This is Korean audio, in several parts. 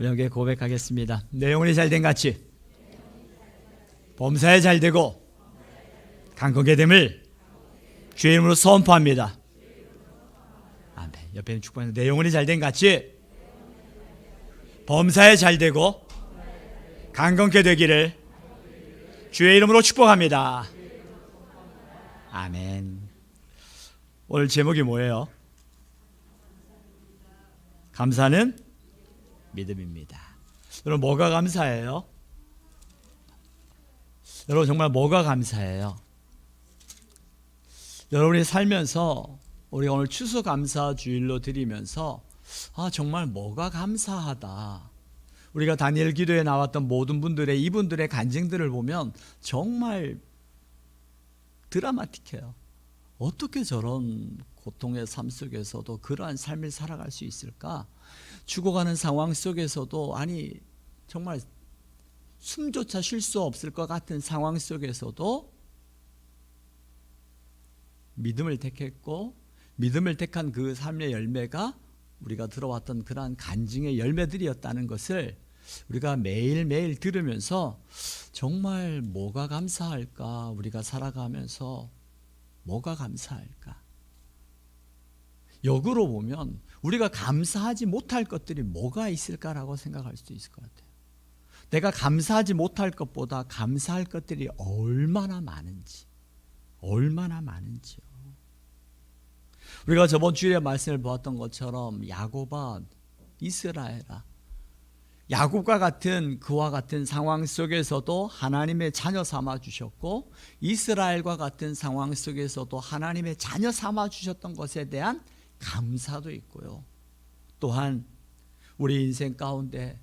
우리 함께 고백하겠습니다. 내 영혼이 잘된 같이 범사에 잘되고 강건케 됨을 주의 이름으로 선포합니다. 아멘. 옆에 있는 축복하는 내 영혼이 잘된 같이 범사에 잘되고 강건케 되기를 주의 이름으로 축복합니다. 아멘. 오늘 제목이 뭐예요? 감사는 믿음입니다. 여러분 뭐가 감사해요? 여러분 정말 뭐가 감사해요? 여러분이 살면서 우리가 오늘 추수감사주일로 드리면서 정말 뭐가 감사하다. 우리가 다니엘 기도에 나왔던 모든 분들의 이분들의 간증들을 보면 정말 드라마틱해요. 어떻게 저런 고통의 삶 속에서도 그러한 삶을 살아갈 수 있을까? 죽어가는 상황 속에서도 정말 숨조차 쉴 수 없을 것 같은 상황 속에서도 믿음을 택했고 믿음을 택한 그 삶의 열매가 우리가 들어왔던 그러한 간증의 열매들이었다는 것을 우리가 매일매일 들으면서 정말 뭐가 감사할까? 우리가 살아가면서 뭐가 감사할까? 역으로 보면 우리가 감사하지 못할 것들이 뭐가 있을까라고 생각할 수 있을 것 같아요. 내가 감사하지 못할 것보다 감사할 것들이 얼마나 많은지요. 우리가 저번 주일에 말씀을 보았던 것처럼 야곱아, 이스라엘아, 야곱과 같은 그와 같은 상황 속에서도 하나님의 자녀 삼아 주셨고 이스라엘과 같은 상황 속에서도 하나님의 자녀 삼아 주셨던 것에 대한 감사도 있고요. 또한 우리 인생 가운데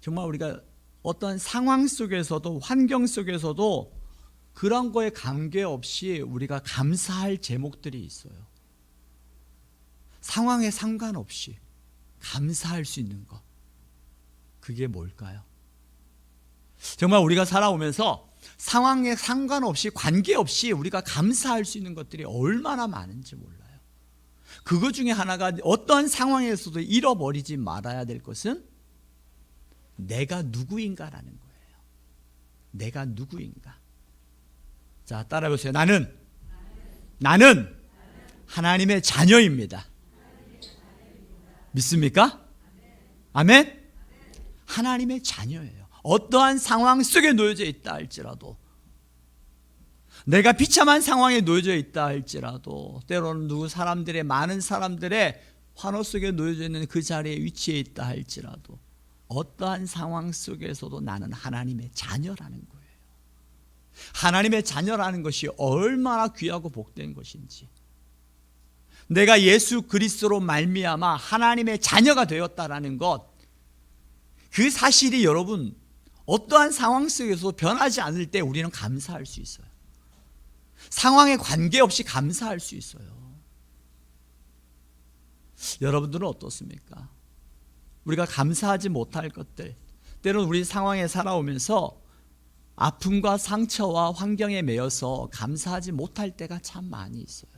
정말 우리가 어떤 상황 속에서도 환경 속에서도 그런 거에 관계없이 우리가 감사할 제목들이 있어요. 상황에 상관없이 감사할 수 있는 것. 그게 뭘까요? 정말 우리가 살아오면서 상황에 상관없이 관계없이 우리가 감사할 수 있는 것들이 얼마나 많은지 몰라요. 그것 중에 하나가 어떠한 상황에서도 잃어버리지 말아야 될 것은 내가 누구인가라는 거예요. 내가 누구인가. 자, 따라해보세요. 나는 하나님의 자녀입니다. 믿습니까? 아멘? 하나님의 자녀예요. 어떠한 상황 속에 놓여져 있다 할지라도, 내가 비참한 상황에 놓여져 있다 할지라도, 때로는 많은 사람들의 환호 속에 놓여져 있는 그 자리에 위치해 있다 할지라도 어떠한 상황 속에서도 나는 하나님의 자녀라는 거예요. 하나님의 자녀라는 것이 얼마나 귀하고 복된 것인지, 내가 예수 그리스도로 말미암아 하나님의 자녀가 되었다라는 것, 그 사실이 여러분 어떠한 상황 속에서 변하지 않을 때 우리는 감사할 수 있어요. 상황에 관계없이 감사할 수 있어요. 여러분들은 어떻습니까? 우리가 감사하지 못할 것들, 때로는 우리 상황에 살아오면서 아픔과 상처와 환경에 매여서 감사하지 못할 때가 참 많이 있어요.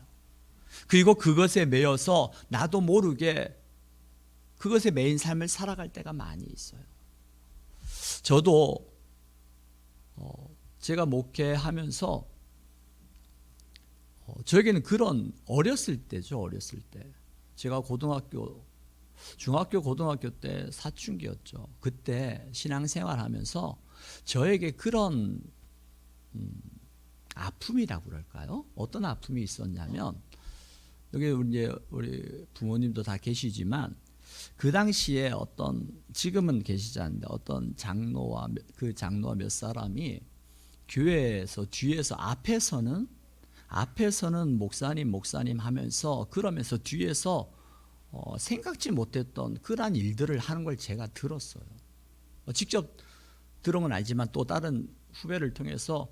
그리고 그것에 매여서 나도 모르게 그것에 매인 삶을 살아갈 때가 많이 있어요. 저도 제가 목회하면서 저에게는 그런 어렸을 때 제가 중학교 고등학교 때 사춘기였죠. 그때 신앙생활하면서 저에게 그런 아픔이라고 그럴까요? 어떤 아픔이 있었냐면, 여기 우리 부모님도 다 계시지만 그 당시에 지금은 계시지 않는데 어떤 장로와 몇 사람이 교회에서 뒤에서 앞에서는 목사님 하면서 그러면서 뒤에서 생각지 못했던 그러한 일들을 하는 걸 제가 들었어요. 직접 들은 건 아니지만 또 다른 후배를 통해서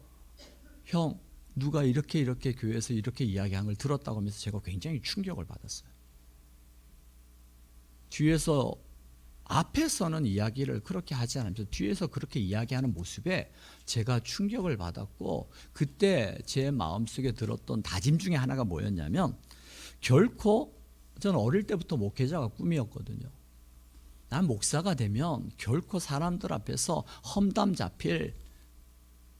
형 누가 이렇게 교회에서 이렇게 이야기한 걸 들었다고 하면서 제가 굉장히 충격을 받았어요. 앞에서는 이야기를 그렇게 하지 않으면서 뒤에서 그렇게 이야기하는 모습에 제가 충격을 받았고, 그때 제 마음속에 들었던 다짐 중에 하나가 뭐였냐면, 결코 저는 어릴 때부터 목회자가 꿈이었거든요. 난 목사가 되면 결코 사람들 앞에서 험담 잡힐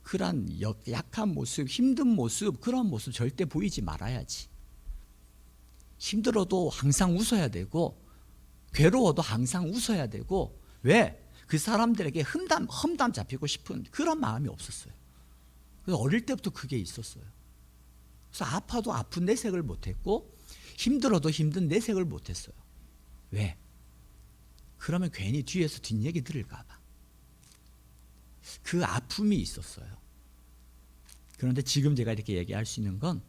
그런 약한 모습, 힘든 모습, 그런 모습 절대 보이지 말아야지. 힘들어도 항상 웃어야 되고, 괴로워도 항상 웃어야 되고. 왜? 그 사람들에게 험담 잡히고 싶은 그런 마음이 없었어요. 그래서 어릴 때부터 그게 있었어요. 그래서 아파도 아픈 내색을 못했고, 힘들어도 힘든 내색을 못했어요. 왜? 그러면 괜히 뒤에서 뒷얘기 들을까 봐. 그 아픔이 있었어요. 그런데 지금 제가 이렇게 얘기할 수 있는 건,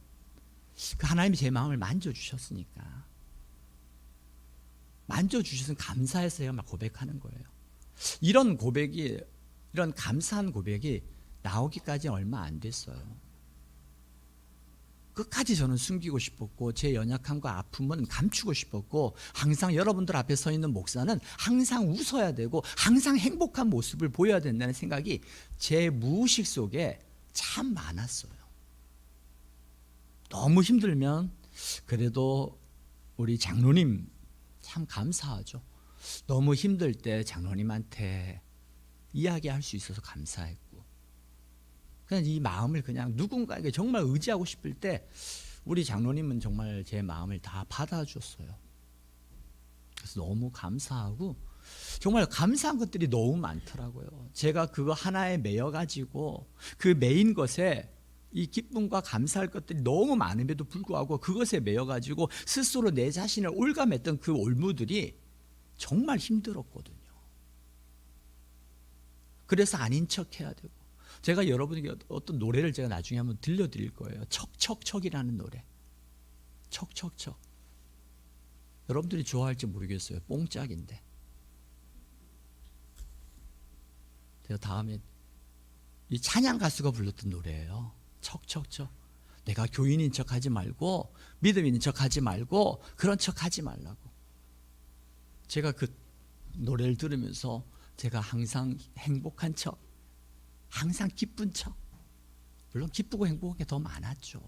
그 하나님이 제 마음을 만져주셨으니까, 만져주셔서 감사해서 제가 막 고백하는 거예요. 이런 고백이, 이런 감사한 고백이 나오기까지 얼마 안 됐어요. 끝까지 저는 숨기고 싶었고, 제 연약함과 아픔은 감추고 싶었고, 항상 여러분들 앞에 서 있는 목사는 항상 웃어야 되고 항상 행복한 모습을 보여야 된다는 생각이 제 무의식 속에 참 많았어요. 너무 힘들면 그래도 우리 장로님 참 감사하죠. 너무 힘들 때 장로님한테 이야기할 수 있어서 감사했고, 그냥 이 마음을 그냥 누군가에게 정말 의지하고 싶을 때 우리 장로님은 정말 제 마음을 다 받아줬어요. 그래서 너무 감사하고, 정말 감사한 것들이 너무 많더라고요. 제가 그거 하나에 매여가지고 그 매인 것에 이 기쁨과 감사할 것들이 너무 많음에도 불구하고 그것에 매여가지고 스스로 내 자신을 올감했던 그 올무들이 정말 힘들었거든요. 그래서 아닌 척 해야 되고, 제가 여러분에게 어떤 노래를 제가 나중에 한번 들려드릴 거예요. 척척척이라는 노래. 척척척. 여러분들이 좋아할지 모르겠어요. 뽕짝인데. 제가 다음에 이 찬양 가수가 불렀던 노래예요. 척척척. 내가 교인인 척하지 말고, 믿음 있는 척하지 말고, 그런 척하지 말라고. 제가 그 노래를 들으면서 제가 항상 행복한 척, 항상 기쁜 척, 물론 기쁘고 행복한 게 더 많았죠.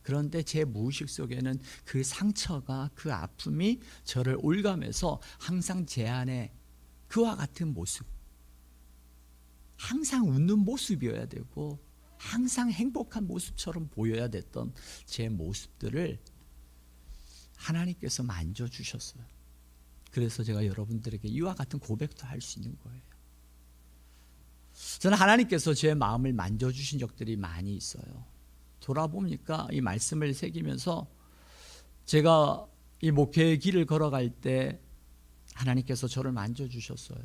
그런데 제 무의식 속에는 그 상처가, 그 아픔이 저를 올가면서 항상 제 안에 그와 같은 모습, 항상 웃는 모습이어야 되고 항상 행복한 모습처럼 보여야 됐던 제 모습들을 하나님께서 만져주셨어요. 그래서 제가 여러분들에게 이와 같은 고백도 할 수 있는 거예요. 저는 하나님께서 제 마음을 만져주신 적들이 많이 있어요. 돌아보니까 이 말씀을 새기면서 제가 이 목회의 길을 걸어갈 때 하나님께서 저를 만져주셨어요.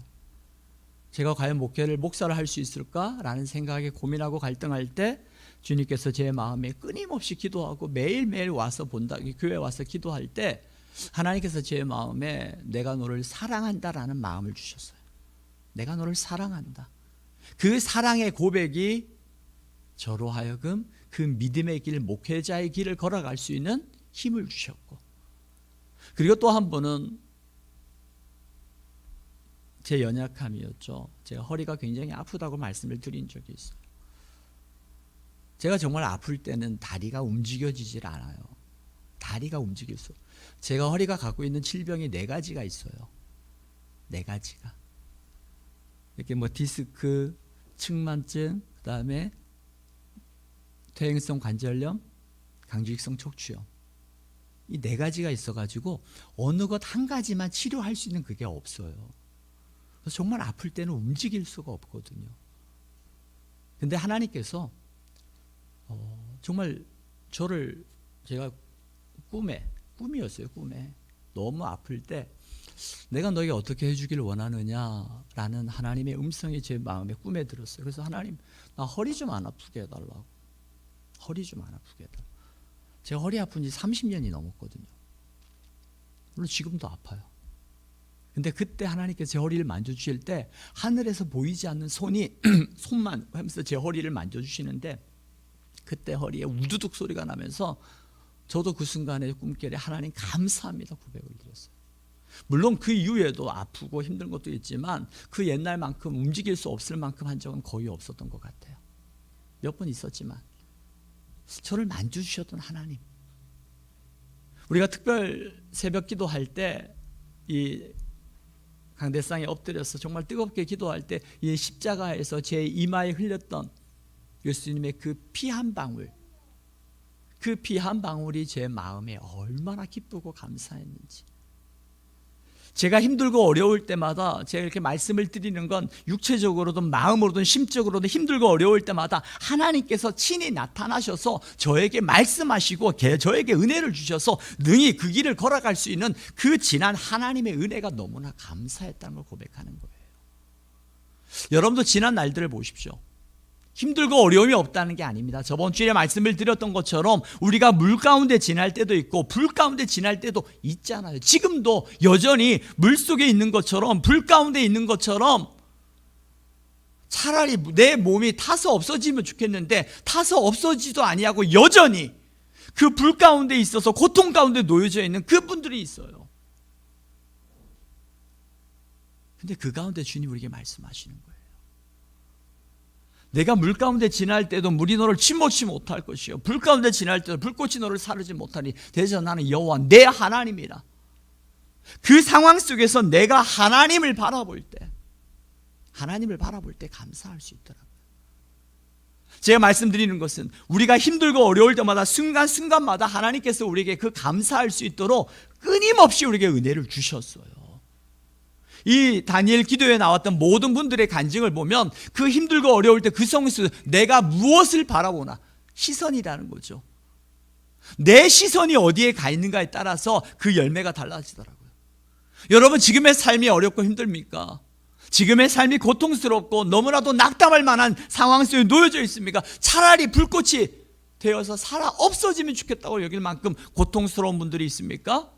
제가 과연 목사를 할 수 있을까라는 생각에 고민하고 갈등할 때 주님께서 제 마음에 끊임없이 기도하고 매일매일 와서 교회 와서 기도할 때 하나님께서 제 마음에 내가 너를 사랑한다라는 마음을 주셨어요. 내가 너를 사랑한다. 그 사랑의 고백이 저로 하여금 그 믿음의 길, 목회자의 길을 걸어갈 수 있는 힘을 주셨고, 그리고 또 한 번은 제 연약함이었죠. 제가 허리가 굉장히 아프다고 말씀을 드린 적이 있어요. 제가 정말 아플 때는 다리가 움직여지질 않아요. 다리가 움직일 수. 제가 허리가 갖고 있는 질병이 4가지가 있어요. 4가지가. 이렇게 디스크, 측만증, 그다음에 퇴행성 관절염, 강직성 척추염. 이 4가지가 있어가지고 어느 것 한 가지만 치료할 수 있는 그게 없어요. 그래서 정말 아플 때는 움직일 수가 없거든요. 근데 하나님께서 정말 저를, 제가 꿈이었어요. 꿈에 너무 아플 때 내가 너에게 어떻게 해주길 원하느냐라는 하나님의 음성이 제 마음에 꿈에 들었어요. 그래서 하나님, 나 허리 좀 안 아프게 해달라고. 허리 좀 안 아프게 해달라고. 제가 허리 아픈 지 30년이 넘었거든요. 물론 지금도 아파요. 근데 그때 하나님께서 제 허리를 만져주실 때 하늘에서 보이지 않는 손만 하면서 제 허리를 만져주시는데, 그때 허리에 우두둑 소리가 나면서 저도 그 순간에 꿈결에 하나님 감사합니다 고백을 드렸어요. 물론 그 이후에도 아프고 힘든 것도 있지만 그 옛날만큼 움직일 수 없을 만큼 한 적은 거의 없었던 것 같아요. 몇 번 있었지만 저를 만져주셨던 하나님. 우리가 특별 새벽 기도할 때 이 강대상에 엎드려서 정말 뜨겁게 기도할 때 이 십자가에서 제 이마에 흘렸던 예수님의 그 피 한 방울, 그 피 한 방울이 제 마음에 얼마나 기쁘고 감사했는지. 제가 힘들고 어려울 때마다 제가 이렇게 말씀을 드리는 건 육체적으로든 마음으로든 심적으로든 힘들고 어려울 때마다 하나님께서 친히 나타나셔서 저에게 말씀하시고 저에게 은혜를 주셔서 능히 그 길을 걸어갈 수 있는 그 진한 하나님의 은혜가 너무나 감사했다는 걸 고백하는 거예요. 여러분도 지난 날들을 보십시오. 힘들고 어려움이 없다는 게 아닙니다. 저번 주에 말씀을 드렸던 것처럼 우리가 물 가운데 지날 때도 있고 불 가운데 지날 때도 있잖아요. 지금도 여전히 물 속에 있는 것처럼 불 가운데 있는 것처럼 차라리 내 몸이 타서 없어지면 좋겠는데 타서 없어지도 아니하고 여전히 그 불 가운데 있어서 고통 가운데 놓여져 있는 그분들이 있어요. 근데 그 가운데 주님 우리에게 말씀하시는 거예요. 내가 물 가운데 지날 때도 물이 너를 침몰치 못할 것이요 불 가운데 지날 때도 불꽃이 너를 사르지 못하니 대저 나는 여호와 내 하나님이라. 그 상황 속에서 내가 하나님을 바라볼 때 감사할 수 있더라고요. 제가 말씀드리는 것은 우리가 힘들고 어려울 때마다 순간순간마다 하나님께서 우리에게 그 감사할 수 있도록 끊임없이 우리에게 은혜를 주셨어요. 이 다니엘 기도에 나왔던 모든 분들의 간증을 보면 그 힘들고 어려울 때 그 속에서 내가 무엇을 바라보나 시선이라는 거죠. 내 시선이 어디에 가 있는가에 따라서 그 열매가 달라지더라고요. 여러분 지금의 삶이 어렵고 힘듭니까? 지금의 삶이 고통스럽고 너무나도 낙담할 만한 상황 속에 놓여져 있습니까? 차라리 불꽃이 되어서 살아 없어지면 좋겠다고 여길 만큼 고통스러운 분들이 있습니까?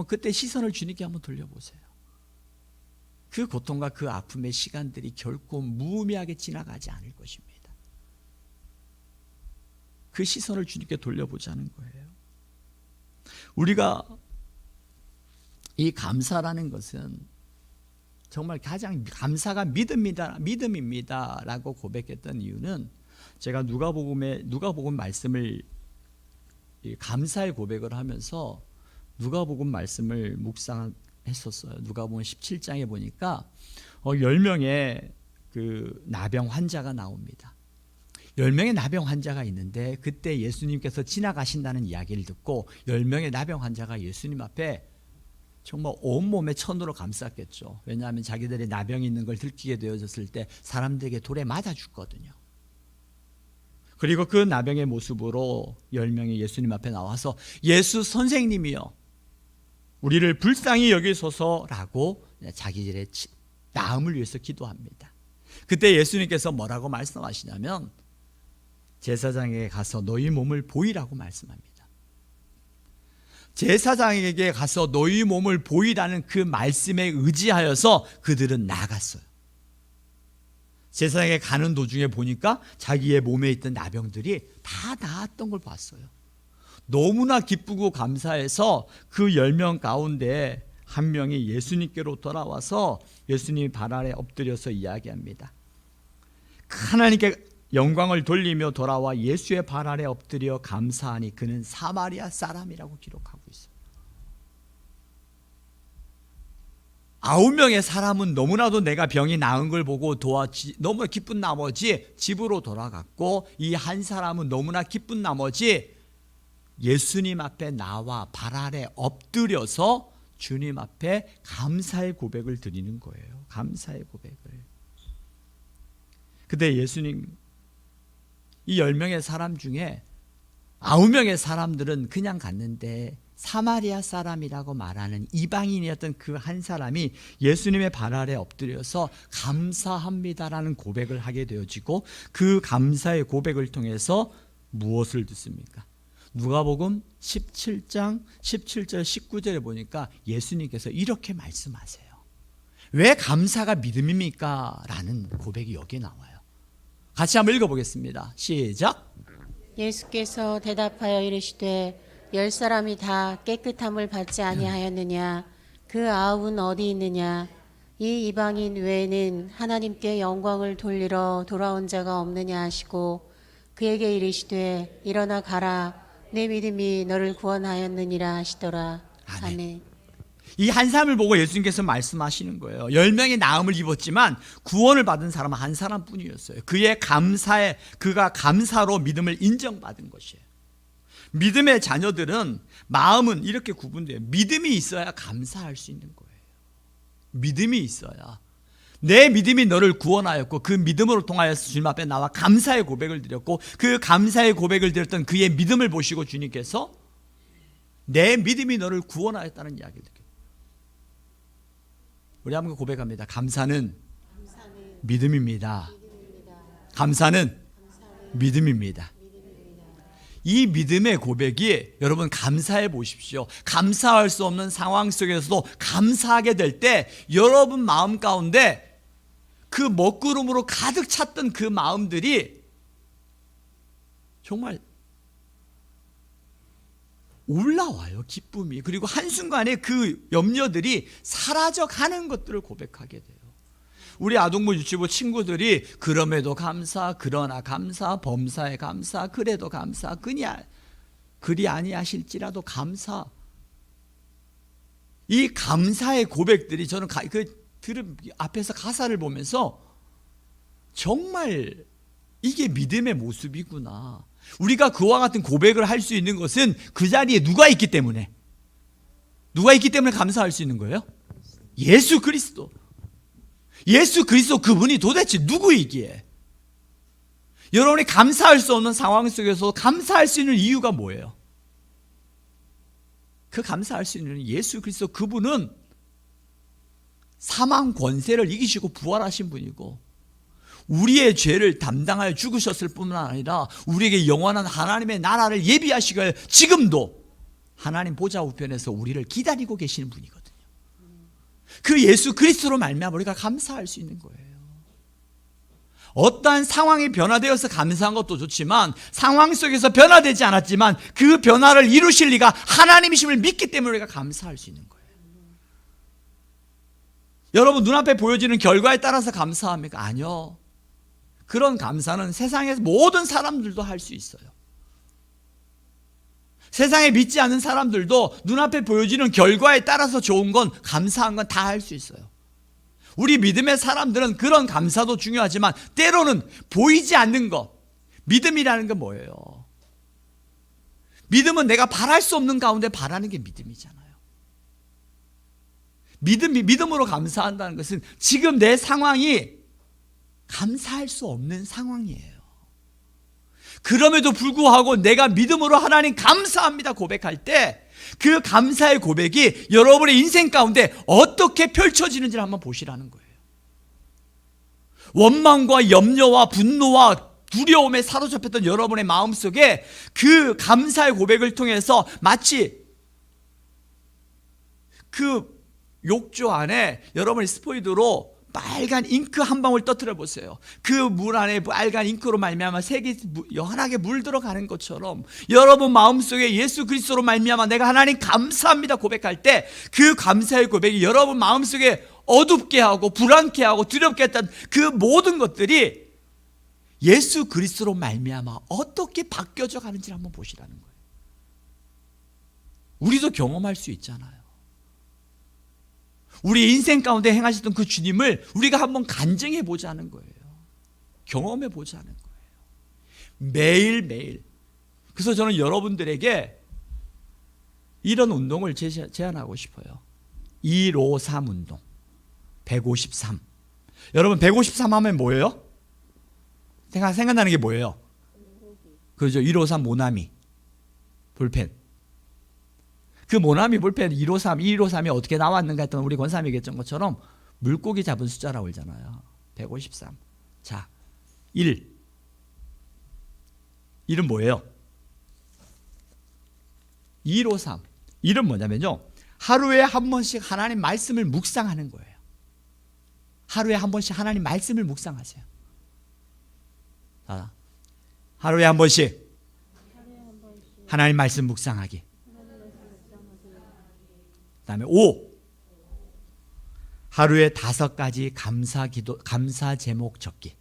그때 시선을 주님께 한번 돌려보세요. 그 고통과 그 아픔의 시간들이 결코 무의미하게 지나가지 않을 것입니다. 그 시선을 주님께 돌려보자는 거예요. 우리가 이 감사라는 것은 정말 가장 감사가 믿음입니다 라고 고백했던 이유는 제가 누가복음 말씀을 감사의 고백을 하면서 누가복음 말씀을 묵상했었어요. 누가복음 17장에 보니까 10명의 그 나병 환자가 나옵니다. 10명의 나병 환자가 있는데 그때 예수님께서 지나가신다는 이야기를 듣고 10명의 나병 환자가 예수님 앞에 정말 온몸에 천으로 감쌌겠죠. 왜냐하면 자기들이 나병이 있는 걸 들키게 되어졌을 때 사람들에게 돌에 맞아 죽거든요. 그리고 그 나병의 모습으로 10명이 예수님 앞에 나와서 예수 선생님이여 우리를 불쌍히 여기소서라고 자기들의 나음을 위해서 기도합니다. 그때 예수님께서 뭐라고 말씀하시냐면 제사장에게 가서 너희 몸을 보이라고 말씀합니다. 제사장에게 가서 너희 몸을 보이라는 그 말씀에 의지하여서 그들은 나갔어요. 제사장에게 가는 도중에 보니까 자기의 몸에 있던 나병들이 다 나았던 걸 봤어요. 너무나 기쁘고 감사해서 그 10명 가운데 한 명이 예수님께로 돌아와서 예수님 발 아래 엎드려서 이야기합니다. 하나님께 영광을 돌리며 돌아와 예수의 발 아래 엎드려 감사하니 그는 사마리아 사람이라고 기록하고 있어요. 9명의 사람은 너무나도 내가 병이 나은 걸 보고 너무 기쁜 나머지 집으로 돌아갔고 이 한 사람은 너무나 기쁜 나머지 예수님 앞에 나와 발 아래 엎드려서 주님 앞에 감사의 고백을 드리는 거예요. 감사의 고백을. 근데 예수님 이 10명의 사람 중에 9명의 사람들은 그냥 갔는데 사마리아 사람이라고 말하는 이방인이었던 그 한 사람이 예수님의 발 아래 엎드려서 감사합니다라는 고백을 하게 되어지고 그 감사의 고백을 통해서 무엇을 듣습니까? 누가복음 17장 17절 19절에 보니까 예수님께서 이렇게 말씀하세요. 왜 감사가 믿음입니까? 라는 고백이 여기에 나와요. 같이 한번 읽어보겠습니다. 시작. 예수께서 대답하여 이르시되 10사람이 다 깨끗함을 받지 아니하였느냐? 그 9은 어디 있느냐? 이 이방인 외에는 하나님께 영광을 돌리러 돌아온 자가 없느냐 하시고 그에게 이르시되 일어나 가라 내 믿음이 너를 구원하였느니라 하시더라. 아멘. 이 한 사람을 보고 예수님께서 말씀하시는 거예요. 10명의 나음을 입었지만 구원을 받은 사람은 한 사람뿐이었어요. 그가 감사로 믿음을 인정받은 것이에요. 믿음의 자녀들은 마음은 이렇게 구분돼요. 믿음이 있어야 감사할 수 있는 거예요. 믿음이 있어야. 내 믿음이 너를 구원하였고 그 믿음으로 통하여서 주님 앞에 나와 감사의 고백을 드렸고 그 감사의 고백을 드렸던 그의 믿음을 보시고 주님께서 내 믿음이 너를 구원하였다는 이야기를 드려요. 우리 한번 고백합니다. 감사는 믿음입니다. 감사는 믿음입니다. 이 믿음의 고백이 여러분 감사해 보십시오. 감사할 수 없는 상황 속에서도 감사하게 될 때 여러분 마음 가운데 그 먹구름으로 가득 찼던 그 마음들이 정말 올라와요. 기쁨이. 그리고 한순간에 그 염려들이 사라져가는 것들을 고백하게 돼요. 우리 아동부 유치부 친구들이 그럼에도 감사, 그러나 감사, 범사에 감사, 그래도 감사, 그리 아니하실지라도 감사. 이 감사의 고백들이 저는 앞에서 가사를 보면서 정말 이게 믿음의 모습이구나. 우리가 그와 같은 고백을 할 수 있는 것은 그 자리에 누가 있기 때문에 감사할 수 있는 거예요? 예수 그리스도. 예수 그리스도 그분이 도대체 누구이기에 여러분이 감사할 수 없는 상황 속에서 감사할 수 있는 이유가 뭐예요? 그 감사할 수 있는 예수 그리스도 그분은 사망 권세를 이기시고 부활하신 분이고 우리의 죄를 담당하여 죽으셨을 뿐만 아니라 우리에게 영원한 하나님의 나라를 예비하시길 지금도 하나님 보좌 우편에서 우리를 기다리고 계시는 분이거든요. 그 예수 그리스도로 말미암아 우리가 감사할 수 있는 거예요. 어떠한 상황이 변화되어서 감사한 것도 좋지만 상황 속에서 변화되지 않았지만 그 변화를 이루실 리가 하나님이심을 믿기 때문에 우리가 감사할 수 있는 거예요. 여러분 눈앞에 보여지는 결과에 따라서 감사합니까? 아니요. 그런 감사는 세상에서 모든 사람들도 할 수 있어요. 세상에 믿지 않는 사람들도 눈앞에 보여지는 결과에 따라서 좋은 건 감사한 건 다 할 수 있어요. 우리 믿음의 사람들은 그런 감사도 중요하지만 때로는 보이지 않는 것, 믿음이라는 건 뭐예요? 믿음은 내가 바랄 수 없는 가운데 바라는 게 믿음이잖아요. 믿음으로 감사한다는 것은 지금 내 상황이 감사할 수 없는 상황이에요. 그럼에도 불구하고 내가 믿음으로 하나님 감사합니다 고백할 때 그 감사의 고백이 여러분의 인생 가운데 어떻게 펼쳐지는지를 한번 보시라는 거예요. 원망과 염려와 분노와 두려움에 사로잡혔던 여러분의 마음속에 그 감사의 고백을 통해서 마치 그 욕조 안에 여러분이 스포이드로 빨간 잉크 한 방울 떠뜨려 보세요. 그 물 안에 빨간 잉크로 말미암아 색이 연하게 물들어가는 것처럼 여러분 마음속에 예수 그리스도로 말미암아 내가 하나님 감사합니다 고백할 때 그 감사의 고백이 여러분 마음속에 어둡게 하고 불안케 하고 두렵게 했던 그 모든 것들이 예수 그리스도로 말미암아 어떻게 바뀌어져 가는지를 한번 보시라는 거예요. 우리도 경험할 수 있잖아요. 우리 인생 가운데 행하셨던 그 주님을 우리가 한번 간증해 보자는 거예요. 경험해 보자는 거예요. 매일매일. 그래서 저는 여러분들에게 이런 운동을 제안하고 싶어요. 153 운동. 153. 여러분 153 하면 뭐예요? 생각나는 게 뭐예요? 그렇죠. 153 모나미 볼펜. 그 모나미 볼펜 153이 어떻게 나왔는가 했던 우리 권사님이 얘기했던 것처럼 물고기 잡은 숫자라고 그러잖아요. 153. 자, 1. 1은 뭐예요? 153. 1은 뭐냐면요. 하루에 한 번씩 하나님 말씀을 묵상하는 거예요. 하루에 한 번씩 하나님 말씀을 묵상하세요. 자, 하루에 한 번씩 하나님 말씀 묵상하기. 그 다음에 5. 하루에 5가지 감사 제목 적기.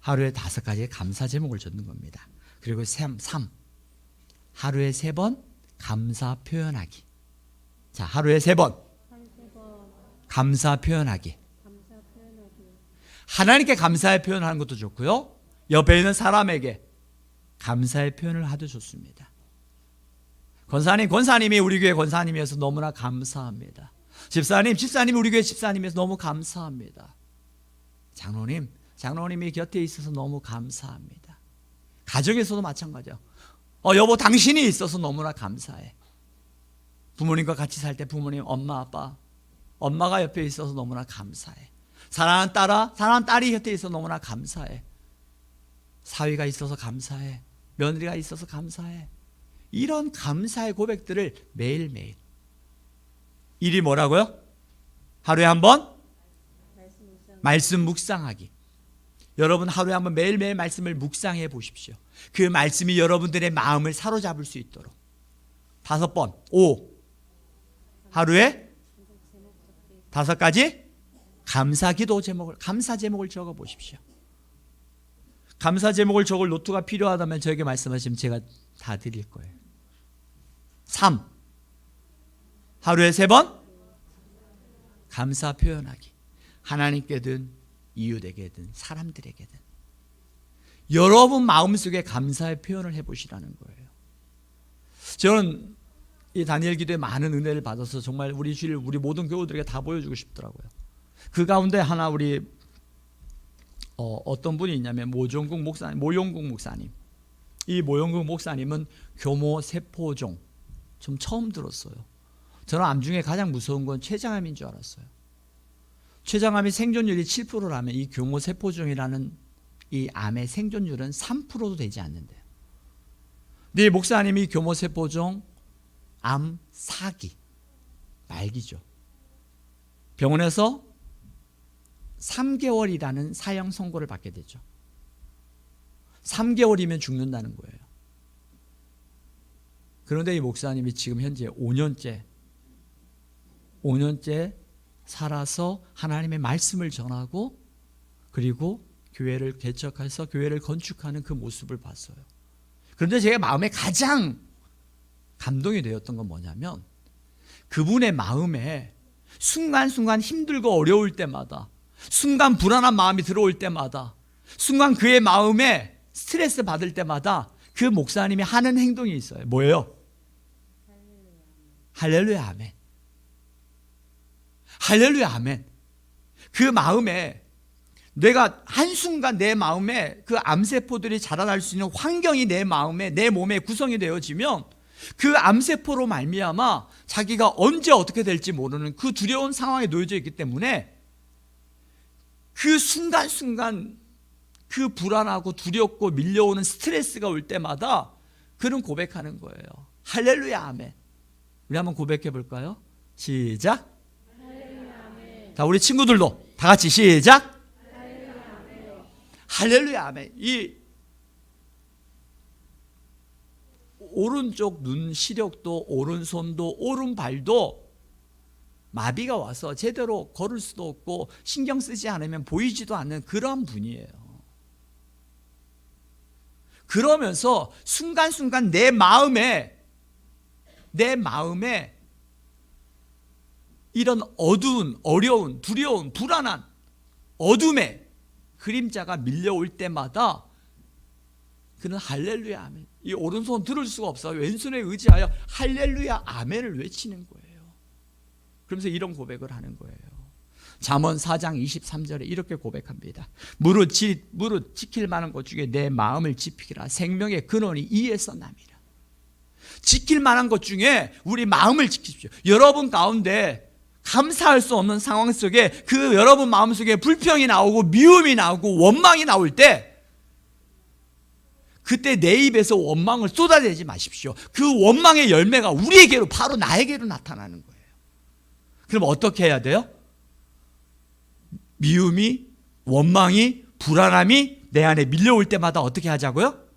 하루에 5가지 감사 제목을 적는 겁니다. 그리고 3. 하루에 3번 감사 표현하기. 자, 하루에 3번 감사 표현하기. 하나님께 감사의 표현을 하는 것도 좋고요, 옆에 있는 사람에게 감사의 표현을 하도 좋습니다. 권사님이 우리 교회 권사님이어서 너무나 감사합니다. 집사님이 우리 교회 집사님이어서 너무 감사합니다. 장로님이 곁에 있어서 너무 감사합니다. 가정에서도 마찬가지요. 여보, 당신이 있어서 너무나 감사해. 부모님과 같이 살 때 부모님, 엄마, 아빠, 엄마가 옆에 있어서 너무나 감사해. 사랑하는 딸이 곁에 있어서 너무나 감사해. 사위가 있어서 감사해. 며느리가 있어서 감사해. 이런 감사의 고백들을 매일매일. 일이 뭐라고요? 하루에 한 번 말씀 묵상하기. 여러분 하루에 한 번 매일매일 말씀을 묵상해 보십시오. 그 말씀이 여러분들의 마음을 사로잡을 수 있도록. 5번 5. 하루에 5가지 감사 제목을 적어 보십시오. 감사 제목을 적을 노트가 필요하다면 저에게 말씀하시면 제가 다 드릴 거예요. 3. 하루에 3번 감사 표현하기. 하나님께든 이웃에게든 사람들에게든 여러분 마음속에 감사의 표현을 해보시라는 거예요. 저는 이 다니엘 기도에 많은 은혜를 받아서 정말 우리 모든 교우들에게 다 보여주고 싶더라고요. 그 가운데 하나 우리 어떤 분이 있냐면 모용국 목사님. 이 모용국 목사님은 교모 세포종. 좀 처음 들었어요. 저는 암 중에 가장 무서운 건 췌장암인 줄 알았어요. 췌장암이 생존율이 7%라면 이 교모 세포종이라는 이 암의 생존율은 3%도 되지 않는데요. 근데 이 목사님이 교모 세포종 암 4기 말기죠. 병원에서 3개월이라는 사형 선고를 받게 되죠. 3개월이면 죽는다는 거예요. 그런데 이 목사님이 지금 현재 5년째 살아서 하나님의 말씀을 전하고 그리고 교회를 개척해서 교회를 건축하는 그 모습을 봤어요. 그런데 제가 마음에 가장 감동이 되었던 건 뭐냐면 그분의 마음에 순간순간 힘들고 어려울 때마다, 순간 불안한 마음이 들어올 때마다, 순간 그의 마음에 스트레스 받을 때마다 그 목사님이 하는 행동이 있어요. 뭐예요? 할렐루야 아멘. 할렐루야 아멘. 그 마음에 내가 한순간 내 마음에 그 암세포들이 자라날 수 있는 환경이 내 마음에 내 몸에 구성이 되어지면 그 암세포로 말미암아 자기가 언제 어떻게 될지 모르는 그 두려운 상황에 놓여져 있기 때문에 그 순간순간 그 불안하고 두렵고 밀려오는 스트레스가 올 때마다 그는 고백하는 거예요. 할렐루야 아멘. 우리 한번 고백해 볼까요? 시작. 할렐루야 아멘. 자, 우리 친구들도 다 같이 시작. 할렐루야 아멘. 할렐루야 아멘. 이 오른쪽 눈 시력도 오른손도 오른발도 마비가 와서 제대로 걸을 수도 없고 신경 쓰지 않으면 보이지도 않는 그런 분이에요. 그러면서 순간순간 내 마음에 이런 어두운, 어려운, 두려운, 불안한 어둠의 그림자가 밀려올 때마다 그는 할렐루야 아멘. 이 오른손 들을 수가 없어요. 왼손에 의지하여 할렐루야 아멘을 외치는 거예요. 그러면서 이런 고백을 하는 거예요. 잠언 4장 23절에 이렇게 고백합니다. 무릇 지킬 만한 것 중에 내 마음을 지키라. 생명의 근원이 이에서 남이라. 지킬 만한 것 중에 우리 마음을 지키십시오. 여러분 가운데 감사할 수 없는 상황 속에 그 여러분 마음속에 불평이 나오고 미움이 나오고 원망이 나올 때 그때 내 입에서 원망을 쏟아내지 마십시오. 그 원망의 열매가 우리에게로 바로 나에게로 나타나는 거예요. 그럼 어떻게 해야 돼요? 미움이, 원망이, 불안함이 내 안에 밀려올 때마다 어떻게 하자고요?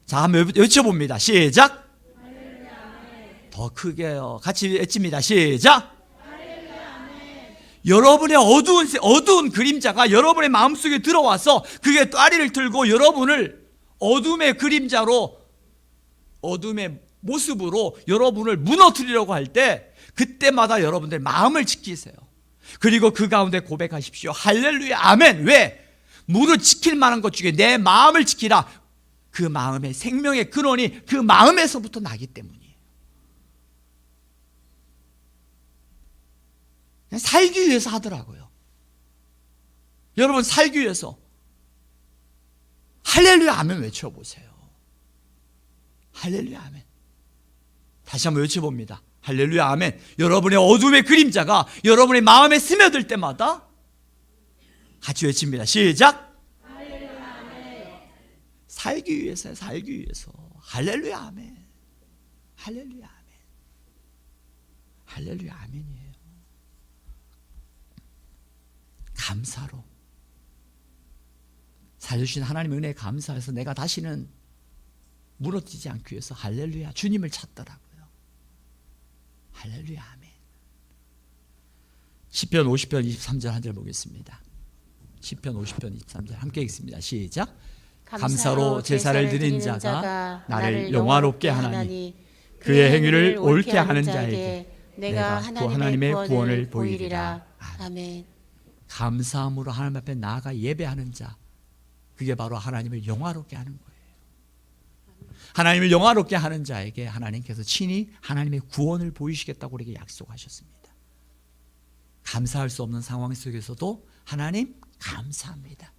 자, 한번 외쳐봅니다. 시작. 더 크게요. 같이 외칩니다. 시작. 여러분의 어두운 그림자가 여러분의 마음속에 들어와서 그게 따리를 틀고 여러분을 어둠의 그림자로 어둠의 모습으로 여러분을 무너뜨리려고 할 때 그때마다 여러분들 마음을 지키세요. 그리고 그 가운데 고백하십시오. 할렐루야 아멘. 왜? 무릇 지킬 만한 것 중에 내 마음을 지키라. 그 마음의 생명의 근원이 그 마음에서부터 나기 때문이에요. 그냥 살기 위해서 하더라고요. 여러분 살기 위해서 할렐루야 아멘 외쳐보세요. 할렐루야 아멘. 다시 한번 외쳐봅니다. 할렐루야 아멘. 여러분의 어둠의 그림자가 여러분의 마음에 스며들 때마다 같이 외칩니다. 시작. 할렐루야 아멘. 살기 위해서요. 살기 위해서. 할렐루야 아멘. 할렐루야 아멘. 할렐루야 아멘이에요. 감사로 살려주신 하나님의 은혜에 감사해서 내가 다시는 무너지지 않기 위해서 할렐루야 주님을 찾더라고요. 할렐루야 아멘. 시편 50편 23절 한 절 보겠습니다. 시편 50편 23절 함께 읽습니다. 시작. 감사로 제사를 드린 자가 나를 영화롭게 하나니 그의 행위를 옳게 하는 자에게 내가 하나님의 구원을 보이리라. 아멘. 감사함으로 하나님 앞에 나아가 예배하는 자, 그게 바로 하나님을 영화롭게 하는 거예요. 하나님을 영화롭게 하는 자에게 하나님께서 친히 하나님의 구원을 보이시겠다고 우리에게 약속하셨습니다. 감사할 수 없는 상황 속에서도 하나님 감사합니다.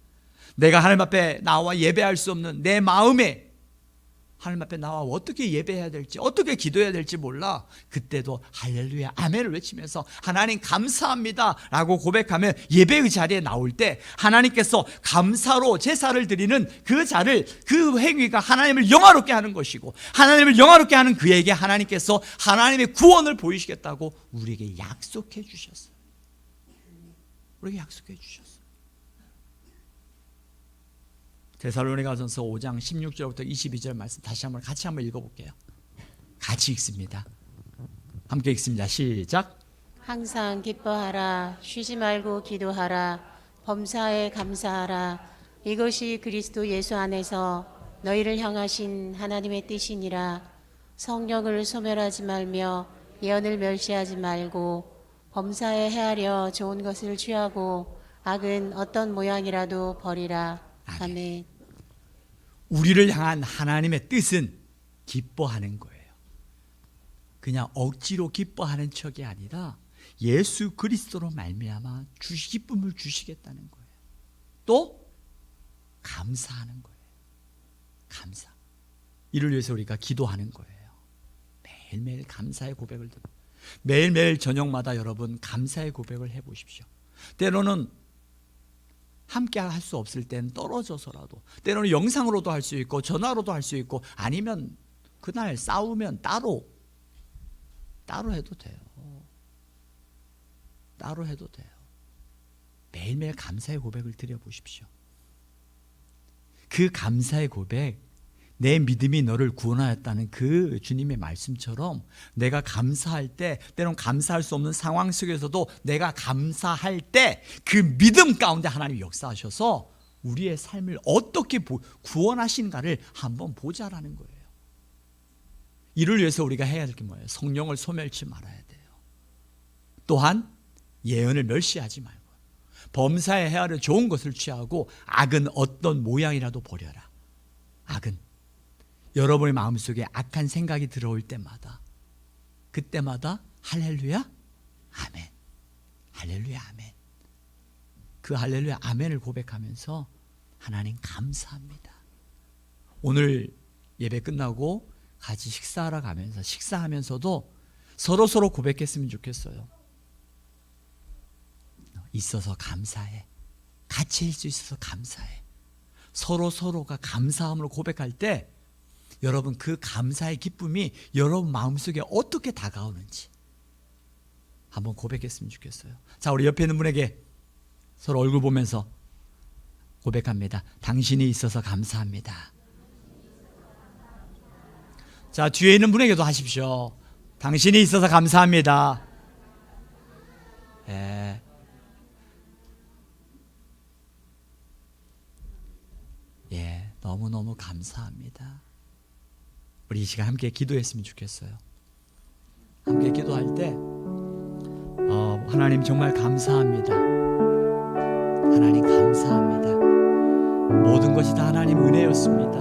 내가 하나님 앞에 나와 예배할 수 없는 내 마음에 하나님 앞에 나와 어떻게 예배해야 될지, 어떻게 기도해야 될지 몰라. 그때도 할렐루야 아멘을 외치면서 하나님 감사합니다 라고 고백하면 예배의 자리에 나올 때 하나님께서 감사로 제사를 드리는 그 자를, 그 행위가 하나님을 영화롭게 하는 것이고, 하나님을 영화롭게 하는 그에게 하나님께서 하나님의 구원을 보이시겠다고 우리에게 약속해 주셨어요. 우리에게 약속해 주셨어요. 데살로니가전서 5장 16절부터 22절 말씀 다시 한번 같이 한번 읽어볼게요. 같이 읽습니다. 함께 읽습니다. 시작. 항상 기뻐하라. 쉬지 말고 기도하라. 범사에 감사하라. 이것이 그리스도 예수 안에서 너희를 향하신 하나님의 뜻이니라. 성령을 소멸하지 말며 예언을 멸시하지 말고 범사에 헤아려 좋은 것을 취하고 악은 어떤 모양이라도 버리라. 아멘. 우리를 향한 하나님의 뜻은 기뻐하는 거예요. 그냥 억지로 기뻐하는 척이 아니라 예수 그리스도로 말미암아 기쁨을 주시겠다는 거예요. 또 감사하는 거예요. 감사. 이를 위해서 우리가 기도하는 거예요. 매일매일 감사의 고백을 들어. 매일매일 저녁마다 여러분 감사의 고백을 해보십시오. 때로는 함께 할 수 없을 땐 떨어져서라도, 때로는 영상으로도 할 수 있고 전화로도 할 수 있고, 아니면 그날 싸우면 따로 해도 돼요. 따로 해도 돼요. 매일매일 감사의 고백을 드려보십시오. 그 감사의 고백, 내 믿음이 너를 구원하였다는 그 주님의 말씀처럼 내가 감사할 때, 때론 감사할 수 없는 상황 속에서도 내가 감사할 때 그 믿음 가운데 하나님이 역사하셔서 우리의 삶을 어떻게 구원하신가를 한번 보자라는 거예요. 이를 위해서 우리가 해야 될 게 뭐예요? 성령을 소멸치 말아야 돼요. 또한 예언을 멸시하지 말고 범사에 헤아려 좋은 것을 취하고 악은 어떤 모양이라도 버려라. 악은 여러분의 마음속에 악한 생각이 들어올 때마다, 그때마다 할렐루야 아멘, 할렐루야 아멘, 그 할렐루야 아멘을 고백하면서 하나님 감사합니다. 오늘 예배 끝나고 같이 식사하러 가면서 식사하면서도 서로 고백했으면 좋겠어요. 있어서 감사해. 같이 할 수 있어서 감사해. 서로가 감사함으로 고백할 때 여러분 그 감사의 기쁨이 여러분 마음속에 어떻게 다가오는지 한번 고백했으면 좋겠어요. 자, 우리 옆에 있는 분에게 서로 얼굴 보면서 고백합니다. 당신이 있어서 감사합니다. 자, 뒤에 있는 분에게도 하십시오. 당신이 있어서 감사합니다. 예. 예, 너무너무 감사합니다. 우리 이 시간 함께 기도했으면 좋겠어요. 함께 기도할 때 하나님 정말 감사합니다. 하나님 감사합니다. 모든 것이 다 하나님 은혜였습니다.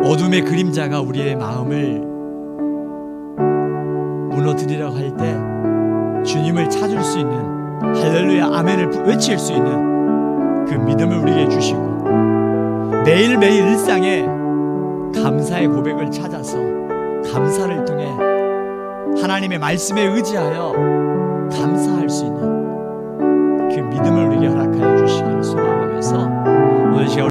어둠의 그림자가 우리의 마음을 무너뜨리려고 할 때 주님을 찾을 수 있는 할렐루야 아멘을 외칠 수 있는 그 믿음을 우리에게 주시고 매일매일 일상에 감사의 고백을 찾아서 감사를 통해 하나님의 말씀에 의지하여 감사할 수 있는 그 믿음을 우리에게 허락하여 주시기를 소망하면서 오늘 시간